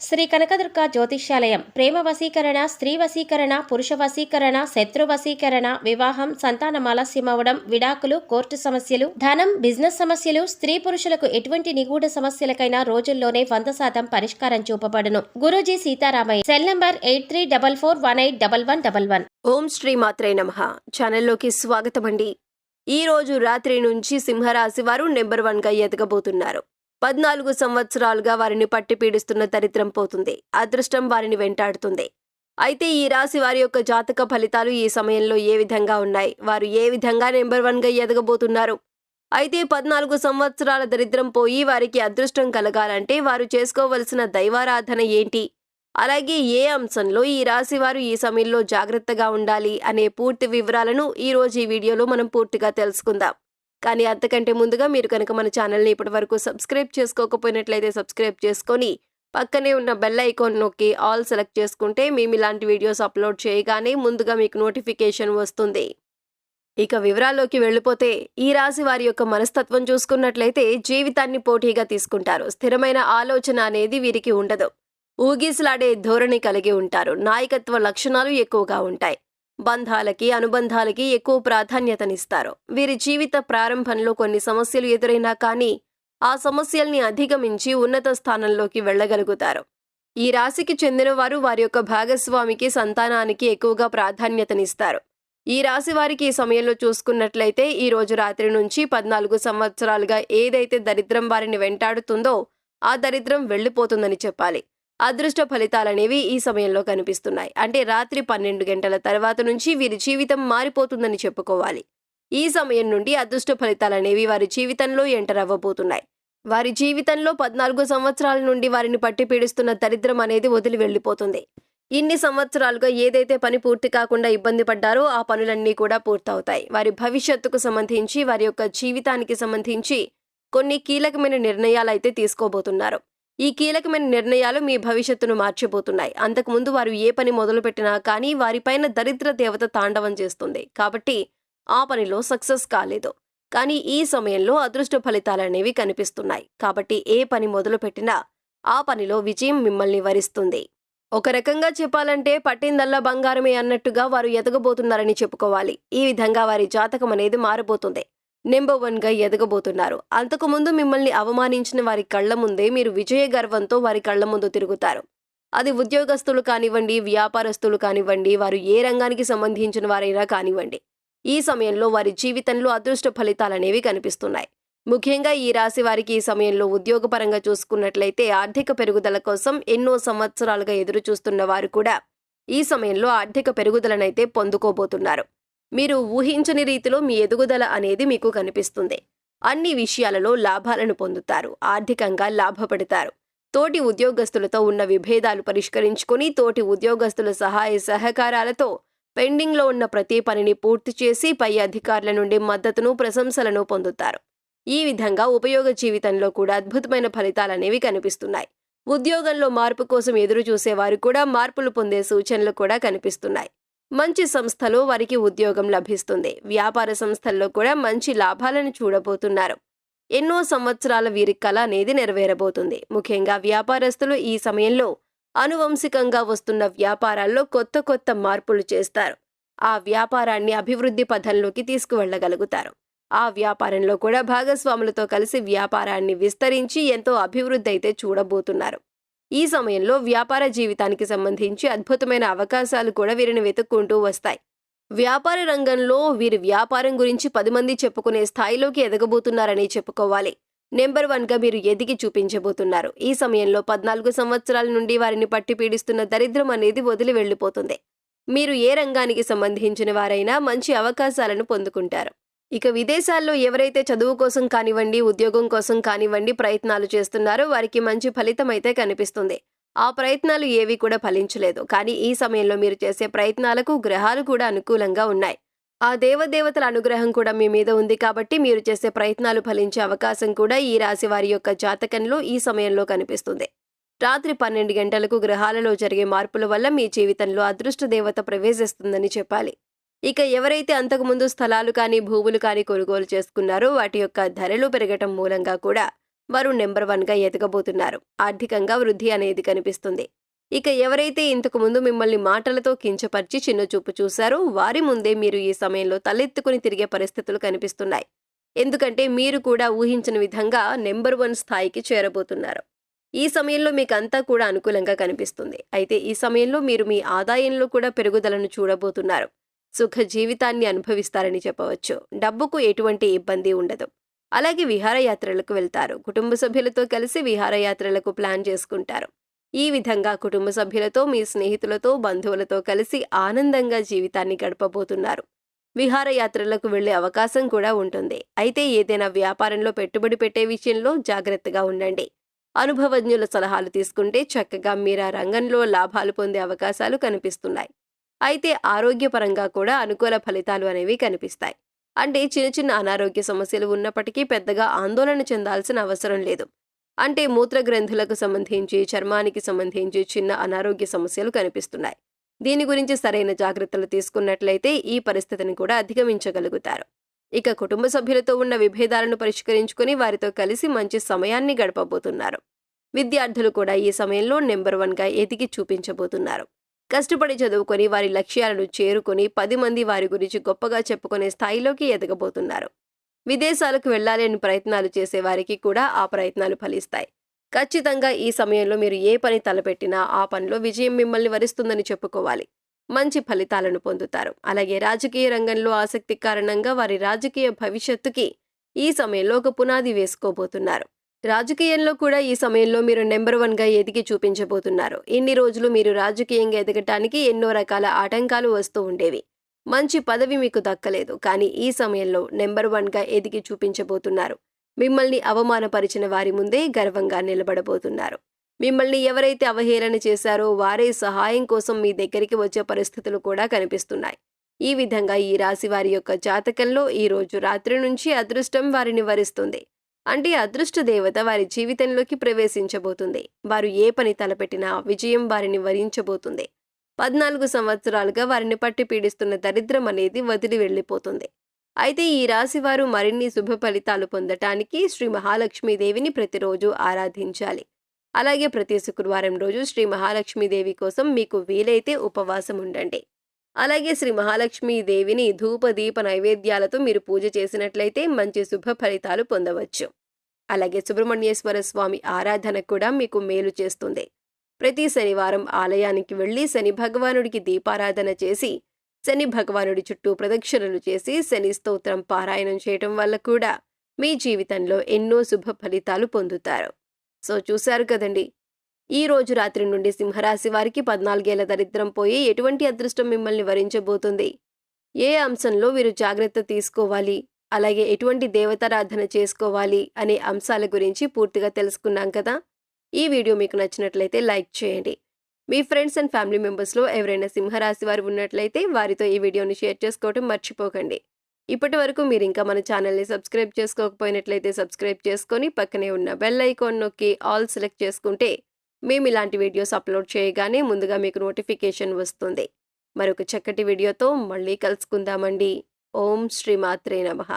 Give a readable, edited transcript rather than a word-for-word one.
శ్రీ కనకదుర్గ జ్యోతిష్యాలయం ప్రేమ వశీకరణ, స్త్రీ వశీకరణ, పురుష వశీకరణ, శత్రు వశీకరణ, వివాహం, సంతానం ఆలస్యమవడం, విడాకులు, కోర్టు సమస్యలు, ధనం, బిజినెస్ సమస్యలు, స్త్రీ పురుషులకు ఎటువంటి నిగూఢ సమస్యలకైనా రోజుల్లోనే 100% పరిష్కారం చూపబడును. గురూజీ సీతారామయ్య. Cell number 8344181111. ఓం శ్రీ మాత్రే నమః. ఛానల్లోకి స్వాగతం అండి. ఈ రోజు రాత్రి నుంచి సింహరాశి వారు నెంబర్ 1గా ఎదగబోతున్నారు. 14 సంవత్సరాలుగా వారిని పట్టి పీడిస్తున్న దరిద్రం పోతుంది. అదృష్టం వారిని వెంటాడుతుంది. అయితే ఈ రాశి వారి యొక్క జాతక ఫలితాలు ఈ సమయంలో ఏ విధంగా ఉన్నాయి? వారు ఏ విధంగా నెంబర్ 1గా ఎదగబోతున్నారు? అయితే 14 సంవత్సరాల దరిద్రం పోయి వారికి అదృష్టం కలగాలంటే వారు చేసుకోవలసిన దైవారాధన ఏంటి? అలాగే ఏ అంశంలో ఈ రాశి వారు ఈ సమయంలో జాగ్రత్తగా ఉండాలి అనే పూర్తి వివరాలను ఈ రోజు ఈ వీడియోలో మనం పూర్తిగా తెలుసుకుందాం. కానీ అంతకంటే ముందుగా మీరు కనుక మన ఛానల్ని ఇప్పటివరకు సబ్స్క్రైబ్ చేసుకోకపోయినట్లయితే సబ్స్క్రైబ్ చేసుకొని పక్కనే ఉన్న బెల్ ఐకాన్ నొక్కి ఆల్ సెలెక్ట్ చేసుకుంటే మేము ఇలాంటి వీడియోస్ అప్లోడ్ చేయగానే ముందుగా మీకు నోటిఫికేషన్ వస్తుంది. ఇక వివరాల్లోకి వెళ్ళిపోతే ఈ రాశి వారి యొక్క మనస్తత్వం చూసుకున్నట్లయితే జీవితాన్ని పోటీగా తీసుకుంటారు. స్థిరమైన ఆలోచన అనేది వీరికి ఉండదు. ఊగిసలాడే ధోరణి కలిగి ఉంటారు. నాయకత్వ లక్షణాలు ఎక్కువగా ఉంటాయి. బంధాలకి, అనుబంధాలకి ఎక్కువ ప్రాధాన్యతనిస్తారు. వీరి జీవిత ప్రారంభంలో కొన్ని సమస్యలు ఎదురైనా కానీ ఆ సమస్యల్ని అధిగమించి ఉన్నత స్థానంలోకి వెళ్ళగలుగుతారు. ఈ రాశికి చెందిన వారు వారి యొక్క భాగస్వామికి, సంతానానికి ఎక్కువగా ప్రాధాన్యతనిస్తారు. ఈ రాశి వారికి ఈ సమయంలో చూసుకున్నట్లయితే ఈ రోజు రాత్రి నుంచి 14 సంవత్సరాలుగా ఏదైతే దరిద్రం వారిని వెంటాడుతుందో ఆ దరిద్రం వెళ్ళిపోతుందని చెప్పాలి. అదృష్ట ఫలితాలనేవి ఈ సమయంలో కనిపిస్తున్నాయి. అంటే రాత్రి 12 గంటల తర్వాత నుంచి వీరి జీవితం మారిపోతుందని చెప్పుకోవాలి. ఈ సమయం నుండి అదృష్ట ఫలితాలనేవి వారి జీవితంలో ఎంటర్ అవ్వబోతున్నాయి. వారి జీవితంలో 14 సంవత్సరాల నుండి వారిని పట్టి పీడిస్తున్న దరిద్రం అనేది వదిలి వెళ్ళిపోతుంది. ఇన్ని సంవత్సరాలుగా ఏదైతే పని పూర్తి కాకుండా ఇబ్బంది పడ్డారో ఆ పనులన్నీ కూడా పూర్తవుతాయి. వారి భవిష్యత్తుకు సంబంధించి, వారి యొక్క జీవితానికి సంబంధించి కొన్ని కీలకమైన నిర్ణయాలు అయితే తీసుకోబోతున్నారు. ఈ కీలకమైన నిర్ణయాలు మీ భవిష్యత్తును మార్చిపోతున్నాయి. అంతకుముందు వారు ఏ పని మొదలుపెట్టినా కానీ వారిపైన దరిద్ర దేవత తాండవం చేస్తుంది. కాబట్టి ఆ పనిలో సక్సెస్ కాలేదు. కానీ ఈ సమయంలో అదృష్ట ఫలితాలనేవి కనిపిస్తున్నాయి. కాబట్టి ఏ పని మొదలుపెట్టినా ఆ పనిలో విజయం మిమ్మల్ని వరిస్తుంది. ఒక రకంగా చెప్పాలంటే పట్టిందల్లా బంగారమే అన్నట్టుగా వారు ఎదగబోతున్నారని చెప్పుకోవాలి. ఈ విధంగా వారి జాతకం అనేది మారబోతుంది. నెంబర్ 1గా ఎదగబోతున్నారు. అంతకుముందు మిమ్మల్ని అవమానించిన వారి కళ్ల ముందే మీరు విజయ గర్వంతో వారి కళ్ల ముందు తిరుగుతారు. అది ఉద్యోగస్తులు కానివ్వండి, వ్యాపారస్తులు కానివ్వండి, వారు ఏ రంగానికి సంబంధించిన వారైనా కానివ్వండి. ఈ సమయంలో వారి జీవితంలో అదృష్ట ఫలితాలనేవి కనిపిస్తున్నాయి. ముఖ్యంగా ఈ రాశి వారికి ఈ సమయంలో ఉద్యోగపరంగా చూసుకున్నట్లయితే ఆర్థిక పెరుగుదల కోసం ఎన్నో సంవత్సరాలుగా ఎదురు చూస్తున్న వారు కూడా ఈ సమయంలో ఆర్థిక పెరుగుదలనైతే పొందుకోబోతున్నారు. మీరు ఊహించని రీతిలో మీ ఎదుగుదల అనేది మీకు కనిపిస్తుంది. అన్ని విషయాలలో లాభాలను పొందుతారు. ఆర్థికంగా లాభపడతారు. తోటి ఉద్యోగస్తులతో ఉన్న విభేదాలు పరిష్కరించుకొని తోటి ఉద్యోగస్తుల సహాయ సహకారాలతో పెండింగ్లో ఉన్న ప్రతి పనిని పూర్తి చేసి పై అధికారుల నుండి మద్దతును, ప్రశంసలను పొందుతారు. ఈ విధంగా ఉపయోగ జీవితంలో కూడా అద్భుతమైన ఫలితాలనేవి కనిపిస్తున్నాయి. ఉద్యోగంలో మార్పు కోసం ఎదురు చూసేవారు కూడా మార్పులు పొందే సూచనలు కూడా కనిపిస్తున్నాయి. మంచి సంస్థలో వారికి ఉద్యోగం లభిస్తుంది. వ్యాపార సంస్థల్లో కూడా మంచి లాభాలను చూడబోతున్నారు. ఎన్నో సంవత్సరాల వీరి కళ అనేది నెరవేరబోతుంది. ముఖ్యంగా వ్యాపారస్తులు ఈ సమయంలో అనువంశికంగా వస్తున్న వ్యాపారాల్లో కొత్త కొత్త మార్పులు చేస్తారు. ఆ వ్యాపారాన్ని అభివృద్ధి పథంలోకి తీసుకువెళ్లగలుగుతారు. ఆ వ్యాపారంలో కూడా భాగస్వాములతో కలిసి వ్యాపారాన్ని విస్తరించి ఎంతో అభివృద్ధి అయితే చూడబోతున్నారు. ఈ సమయంలో వ్యాపార జీవితానికి సంబంధించి అద్భుతమైన అవకాశాలు కూడా వీరిని వెతుక్కుంటూ వస్తాయి. వ్యాపార రంగంలో వీరి వ్యాపారం గురించి 10 మంది చెప్పుకునే స్థాయిలోకి ఎదగబోతున్నారని చెప్పుకోవాలి. నెంబర్ 1గా మీరు ఎదిగి చూపించబోతున్నారు. ఈ సమయంలో 14 సంవత్సరాల నుండి వారిని పట్టి పీడిస్తున్న దరిద్రం అనేది వదిలి వెళ్ళిపోతుంది. మీరు ఏ రంగానికి సంబంధించిన వారైనా మంచి అవకాశాలను పొందుకుంటారు. ఇక విదేశాల్లో ఎవరైతే చదువు కోసం కానివ్వండి, ఉద్యోగం కోసం కానివ్వండి ప్రయత్నాలు చేస్తున్నారో వారికి మంచి ఫలితం అయితే కనిపిస్తుంది. ఆ ప్రయత్నాలు ఏవి కూడా ఫలించలేదు. కానీ ఈ సమయంలో మీరు చేసే ప్రయత్నాలకు గ్రహాలు కూడా అనుకూలంగా ఉన్నాయి. ఆ దేవదేవతల అనుగ్రహం కూడా మీ మీద ఉంది. కాబట్టి మీరు చేసే ప్రయత్నాలు ఫలించే అవకాశం కూడా ఈ రాశి వారి యొక్క జాతకంలో ఈ సమయంలో కనిపిస్తుంది. రాత్రి 12 గంటలకు గ్రహాలలో జరిగే మార్పుల వల్ల మీ జీవితంలో అదృష్ట దేవత ప్రవేశిస్తుందని చెప్పాలి. ఇక ఎవరైతే అంతకుముందు స్థలాలు కానీ, భూములు కానీ కొనుగోలు చేసుకున్నారో వాటి యొక్క ధరలు పెరగటం మూలంగా కూడా వారు నెంబర్ 1గా ఎదగబోతున్నారు. ఆర్థికంగా వృద్ధి అనేది కనిపిస్తుంది. ఇక ఎవరైతే ఇంతకు ముందు మిమ్మల్ని మాటలతో కించపరిచి చిన్నచూపు చూశారో వారి ముందే మీరు ఈ సమయంలో తలెత్తుకుని తిరిగే పరిస్థితులు కనిపిస్తున్నాయి. ఎందుకంటే మీరు కూడా ఊహించిన విధంగా నెంబర్ 1 స్థాయికి చేరబోతున్నారు. ఈ సమయంలో మీకంతా కూడా అనుకూలంగా కనిపిస్తుంది. అయితే ఈ సమయంలో మీరు మీ ఆదాయంలో కూడా పెరుగుదలను చూడబోతున్నారు. సుఖ జీవితాన్ని అనుభవిస్తారని చెప్పవచ్చు. డబ్బుకు ఎటువంటి ఇబ్బంది ఉండదు. అలాగే విహారయాత్రలకు వెళ్తారు. కుటుంబ సభ్యులతో కలిసి విహారయాత్రలకు ప్లాన్ చేసుకుంటారు. ఈ విధంగా కుటుంబ సభ్యులతో, మీ స్నేహితులతో, బంధువులతో కలిసి ఆనందంగా జీవితాన్ని గడపబోతున్నారు. విహారయాత్రలకు వెళ్లే అవకాశం కూడా ఉంటుంది. అయితే ఏదైనా వ్యాపారంలో పెట్టుబడి పెట్టే విషయంలో జాగ్రత్తగా ఉండండి. అనుభవజ్ఞుల సలహాలు తీసుకుంటే చక్కగా మీరా రంగంలో లాభాలు పొందే అవకాశాలు కనిపిస్తున్నాయి. అయితే ఆరోగ్యపరంగా కూడా అనుకూల ఫలితాలు అనేవి కనిపిస్తాయి. అంటే చిన్న చిన్న అనారోగ్య సమస్యలు ఉన్నప్పటికీ పెద్దగా ఆందోళన చెందాల్సిన అవసరం లేదు. అంటే మూత్ర గ్రంథులకు సంబంధించి, చర్మానికి సంబంధించి చిన్న అనారోగ్య సమస్యలు కనిపిస్తున్నాయి. దీని గురించి సరైన జాగ్రత్తలు తీసుకున్నట్లయితే ఈ పరిస్థితిని కూడా అధిగమించగలుగుతారు. ఇక కుటుంబ సభ్యులతో ఉన్న విభేదాలను పరిష్కరించుకుని వారితో కలిసి మంచి సమయాన్ని గడపబోతున్నారు. విద్యార్థులు కూడా ఈ సమయంలో నెంబర్ 1గా ఎదిగి చూపించబోతున్నారు. కష్టపడి చదువుకొని వారి లక్ష్యాలను చేరుకొని 10 మంది వారి గురించి గొప్పగా చెప్పుకునే స్థాయిలోకి ఎదగబోతున్నారు. విదేశాలకు వెళ్లాలని ప్రయత్నాలు చేసే వారికి కూడా ఆ ప్రయత్నాలు ఫలిస్తాయి. ఖచ్చితంగా ఈ సమయంలో మీరు ఏ పని తలపెట్టినా ఆ పనిలో విజయం మిమ్మల్ని వరిస్తుందని చెప్పుకోవాలి. మంచి ఫలితాలను పొందుతారు. అలాగే రాజకీయ రంగంలో ఆసక్తి కారణంగా వారి రాజకీయ భవిష్యత్తుకి ఈ సమయంలో ఒక పునాది వేసుకోబోతున్నారు. రాజకీయంలో కూడా ఈ సమయంలో మీరు నెంబర్ 1గా ఎదిగి చూపించబోతున్నారు. ఇన్ని రోజులు మీరు రాజకీయంగా ఎదగటానికి ఎన్నో రకాల ఆటంకాలు వస్తూ ఉండేవి. మంచి పదవి మీకు దక్కలేదు. కానీ ఈ సమయంలో నెంబర్ 1గా ఎదిగి చూపించబోతున్నారు. మిమ్మల్ని అవమానపరిచిన వారి ముందే గర్వంగా నిలబడబోతున్నారు. మిమ్మల్ని ఎవరైతే అవహేళన చేశారో వారే సహాయం కోసం మీ దగ్గరికి వచ్చే పరిస్థితులు కూడా కనిపిస్తున్నాయి. ఈ విధంగా ఈ రాశి వారి యొక్క జాతకంలో ఈ రోజు రాత్రి నుంచి అదృష్టం వారిని వరిస్తుంది. అంటే అదృష్ట దేవత వారి జీవితంలోకి ప్రవేశించబోతుంది. వారు ఏ పని తలపెట్టినా విజయం వారిని వరించబోతుంది. 14 సంవత్సరాలుగా వారిని పట్టి పీడిస్తున్న దరిద్రం అనేది వదిలి వెళ్లిపోతుంది. అయితే ఈ రాశి వారు మరిన్ని శుభ ఫలితాలు పొందటానికి శ్రీ మహాలక్ష్మీదేవిని ప్రతిరోజు ఆరాధించాలి. అలాగే ప్రతి శుక్రవారం రోజు శ్రీ మహాలక్ష్మీదేవి కోసం మీకు వీలైతే ఉపవాసం ఉండండి. అలాగే శ్రీ మహాలక్ష్మీదేవిని ధూప దీప నైవేద్యాలతో మీరు పూజ చేసినట్లయితే మంచి శుభ ఫలితాలు పొందవచ్చు. అలాగే సుబ్రహ్మణ్యేశ్వర స్వామి ఆరాధన కూడా మీకు మేలు చేస్తుంది. ప్రతి శనివారం ఆలయానికి వెళ్లి శని భగవానుడికి దీపారాధన చేసి శని భగవానుడి చుట్టూ ప్రదక్షిణలు చేసి శని స్తోత్రం పారాయణం చేయటం వల్ల కూడా మీ జీవితంలో ఎన్నో శుభ ఫలితాలు పొందుతారు. సో చూశారు కదండి, ఈ రోజు రాత్రి నుండి సింహరాశి వారికి 14 ఏళ్ల దరిద్రం పోయి ఎటువంటి అదృష్టం మిమ్మల్ని వరించబోతుంది, ఏ అంశంలో వీరు జాగ్రత్త తీసుకోవాలి, అలాగే ఎటువంటి దేవతారాధన చేసుకోవాలి అనే అంశాల గురించి పూర్తిగా తెలుసుకున్నాం కదా. ఈ వీడియో మీకు నచ్చినట్లయితే లైక్ చేయండి. మీ ఫ్రెండ్స్ అండ్ ఫ్యామిలీ మెంబర్స్లో ఎవరైనా సింహరాశి వారు ఉన్నట్లయితే వారితో ఈ వీడియోని షేర్ చేసుకోవడం మర్చిపోకండి. ఇప్పటి వరకు మీరు ఇంకా మన ఛానల్ని సబ్స్క్రైబ్ చేసుకోకపోయినట్లయితే సబ్స్క్రైబ్ చేసుకొని పక్కనే ఉన్న బెల్ ఐకాన్ నొక్కి ఆల్ సెలెక్ట్ చేసుకుంటే మేము ఇలాంటి వీడియోస్ అప్లోడ్ చేయగానే ముందుగా మీకు నోటిఫికేషన్ వస్తుంది. మరొక చక్కటి వీడియోతో మళ్ళీ కలుసుకుందామండి. ఓం శ్రీ మాత్రే నమః.